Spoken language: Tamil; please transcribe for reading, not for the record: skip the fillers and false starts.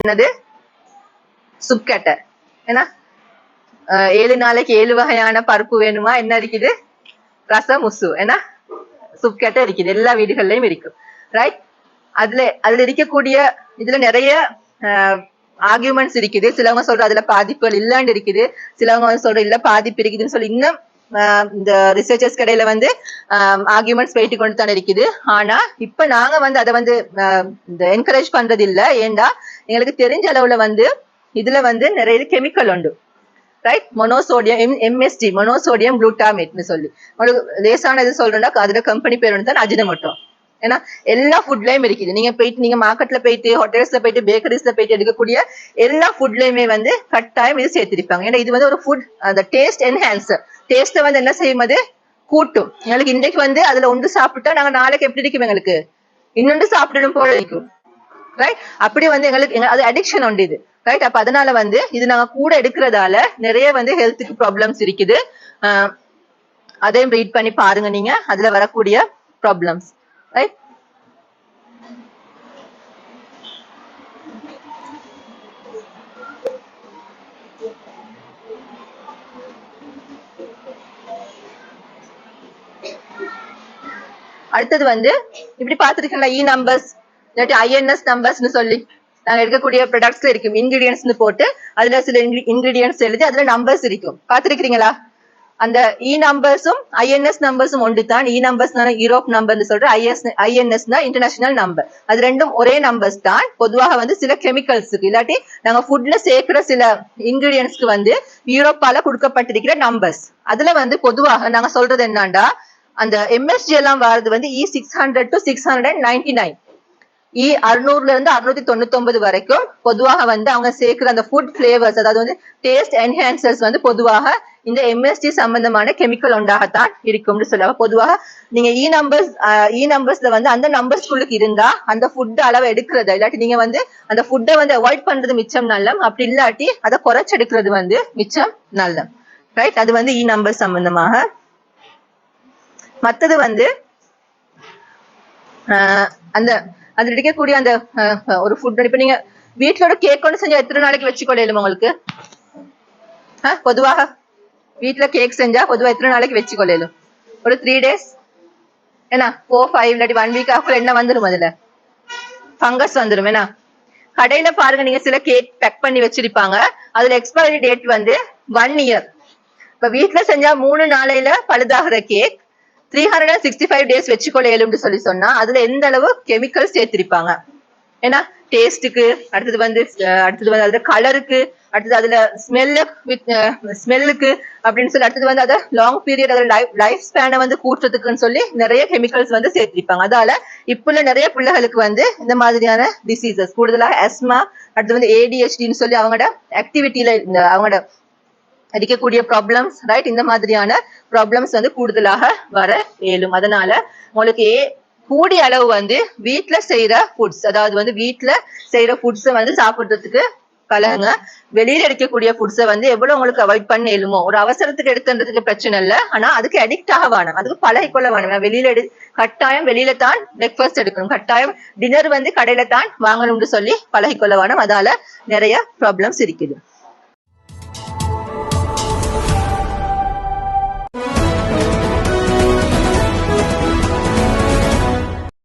என்னது சுப்கட்டை. ஏன்னா 7 நாளைக்கு 7 வகையான பருப்பு வேணுமா, என்ன இருக்குது, ரசம் முசு, ஏன்னா சுப்கட்டை இருக்குது, எல்லா வீடுகள்லயும் இருக்கும். ரைட். அதுல இருக்கக்கூடிய இதுல நிறைய ஆர்கியூமெண்ட்ஸ் இருக்குது. சிலவங்க சொல்ற அதுல பாதிப்புகள் இல்லாண்டு இருக்குது, சிலவங்க சொல்ற இல்ல பாதிப்பு இருக்குதுன்னு சொல்லி இன்னும் இந்த ரிசர்ச்சர்ஸ் கடையில வந்து ஆர்கியூமெண்ட்ஸ் போயிட்டு கொண்டு தான் இருக்குது. ஆனா இப்ப நாங்க வந்து அதை வந்து என்கரேஜ் பண்றது இல்ல. ஏண்டா எங்களுக்கு தெரிஞ்ச அளவுல வந்து இதுல வந்து நிறைய கெமிக்கல் உண்டு. ரைட். மொனோசோடியம், MSG, மொனோசோடியம் குளூட்டாமேட்னு சொல்லி உங்களுக்கு லேசான இது சொல்றேன்னா அதுல கம்பெனி பேர் வந்து தான் அஜினமோட்டோ. ஏன்னா எல்லா ஃபுட்லயும் இருக்குது. நீங்க மார்க்கெட்ல போயிட்டு, ஹோட்டல்ஸ்ல போயிட்டு, பேக்கரிஸ்ல போயிட்டு எடுக்கக்கூடிய எல்லா ஃபுட்லயுமே வந்து கட்டாயம் இது சேர்த்திருப்பாங்க. ஏன்னா இது வந்து ஒரு ஃபுட், அந்த டேஸ்ட் என்ஹான்சர். டேஸ்ட்டை வந்து என்ன செய்யும், அது கூட்டும். எங்களுக்கு இன்றைக்கு வந்து அதுல ஒன்று சாப்பிட்டா நாங்க நாளைக்கு எப்படி இருக்கும், எங்களுக்கு இன்னொன்று சாப்பிடணும் போல இருக்கும். ரைட். அப்படி வந்து எங்களுக்கு அது அடிக்ஷன் உண்டு இது. ரைட். அப்ப அதனால வந்து இது நாங்க கூட எடுக்கிறதால நிறைய வந்து ஹெல்த்துக்கு ப்ராப்ளம்ஸ் இருக்குது. அதையும் ரீட் பண்ணி பாருங்க நீங்க, அதுல வரக்கூடிய ப்ராப்ளம்ஸ். ரைட். அடுத்தது வந்து இப்படி பாத்துருக்கீங்களா, இ நம்பர்ஸ் இல்லாட்டி INS நம்பர்ஸ்னு சொல்லி நாங்க எடுக்கக்கூடிய ப்ராடக்ட்ஸ்ல இருக்கும். இன்கிரீடியன்ட்ஸ்னு போட்டு அதுல சில இன்கிரீடியன்ட்ஸ் எழுதி அதுல நம்பர்ஸ் இருக்கும். பாத்துருக்கீங்களா? அந்த இ நம்பர்ஸும் INS நம்பர்ஸும் ஒன்று தான். இ நம்பர்ஸ் யூரோப் நம்பர்னு சொல்ற, INS தான் இன்டர்நேஷனல் நம்பர். அது ரெண்டும் ஒரே நம்பர்ஸ் தான். பொதுவாக வந்து சில கெமிக்கல்ஸுக்கு இல்லாட்டி நாங்க ஃபுட்ல சேர்க்கிற சில இன்கிரீடியன்ட்ஸ்க்கு வந்து யூரோப்பால கொடுக்கப்பட்டிருக்கிற நம்பர்ஸ். அதுல வந்து பொதுவாக நாங்க சொல்றது என்னண்டா, அந்த MSG எல்லாம் வர்றது வந்து E600 to 699, E600 இருந்து 699 வரைக்கும் பொதுவாக வந்து அவங்க சேர்க்கிற அந்த ஃபுட் பிளேவர்ஸ், அதாவது வந்து டேஸ்ட் என்ஹான்சர்ஸ் வந்து பொதுவாக இந்த MSG சம்பந்தமான கெமிக்கல் ஒன்றாகத்தான் இருக்கும்னு சொல்லுவாங்க. பொதுவாக நீங்க இ நம்பர்ஸ்ல வந்து அந்த நம்பர்ஸ்குள்ளுக்கு இருந்தா அந்த ஃபுட் அளவு எடுக்கிறது, இல்லாட்டி நீங்க வந்து அந்த ஃபுட்டை வந்து அவாய்ட் பண்றது மிச்சம் நல்லம். அப்படி இல்லாட்டி அதை குறைச்செடுக்கிறது வந்து மிச்சம் நல்லம். ரைட். அது வந்து இ நம்பர் சம்பந்தமாக. மத்தது வந்து அந்த அதுல இருக்கக்கூடிய அந்த ஒரு ஃபுட், இப்ப நீங்க வீட்டுல ஒரு கேக் ஒன்று செஞ்சா எத்தனை நாளைக்கு வச்சுக்கொள்ளையிலும் உங்களுக்கு? பொதுவாக வீட்டுல கேக் செஞ்சா பொதுவாக எத்தனை நாளைக்கு வச்சுக்கொள்ளையிலும்? ஒரு 3 days, ஏன்னா 4, 5 இல்லாட்டி 1 week ஆகுள்ள என்ன வந்துடும், அதுல ஃபங்கஸ் வந்துடும். ஏன்னா கடையில பாருங்க, நீங்க சில கேக் பேக் பண்ணி வச்சிருப்பாங்க, அதுல எக்ஸ்பைரி டேட் வந்து 1 year. இப்ப வீட்டுல செஞ்சா 3 நாளையில பழுதாகிற கேக் 365 days வச்சுக்கொள்ளையலும்னு சொல்லி சொன்னா அதுல எந்த அளவு கெமிக்கல் சேர்த்திருப்பாங்க. ஏன்னா டேஸ்டுக்கு, அடுத்தது வந்து அதுல கலருக்கு, அடுத்தது அதுல ஸ்மெல்லுக்கு அப்படின்னு சொல்லி, அடுத்தது வந்து அதை லாங் பீரியட் அதோட லைஃப் ஸ்பேனை வந்து கூட்டுறதுக்குன்னு சொல்லி நிறைய கெமிக்கல்ஸ் வந்து சேர்த்திருப்பாங்க. அதால இப்ப நிறைய பிள்ளைகளுக்கு வந்து இந்த மாதிரியான டிசீசஸ், கூடுதலாக அஸ்மா, அடுத்து வந்து ADHDன்னு சொல்லி அவங்களோட ஆக்டிவிட்டியில அவங்களோட இருக்கக்கூடிய ப்ராப்ளம்ஸ். ரைட். இந்த மாதிரியான ப்ராப்ளம்ஸ் வந்து கூடுதலாக வர இயலும். அதனால உங்களுக்கு கூடிய அளவு வந்து வீட்டுல செய்யற ஃபுட்ஸ், அதாவது வந்து வீட்டுல செய்யற ஃபுட்ஸை வந்து சாப்பிடுறதுக்கு பழகுங்க. வெளியில எடுக்கக்கூடிய ஃபுட்ஸை வந்து எவ்வளவு உங்களுக்கு அவாய்ட் பண்ண இயலுமோ. ஒரு அவசரத்துக்கு எடுத்துறதுக்கு பிரச்சனை இல்லை, ஆனா அதுக்கு அடிக்ட் ஆக வேணும், அதுக்கு பழகிக்கொள்ள வேணும். வெளியில கட்டாயம் வெளியில தான் பிரேக்ஃபாஸ்ட் எடுக்கணும், கட்டாயம் டின்னர் வந்து கடையில தான் வாங்கணும்னு சொல்லி பழகிக்கொள்ள வேணும். அதால நிறைய ப்ராப்ளம்ஸ் இருக்குது.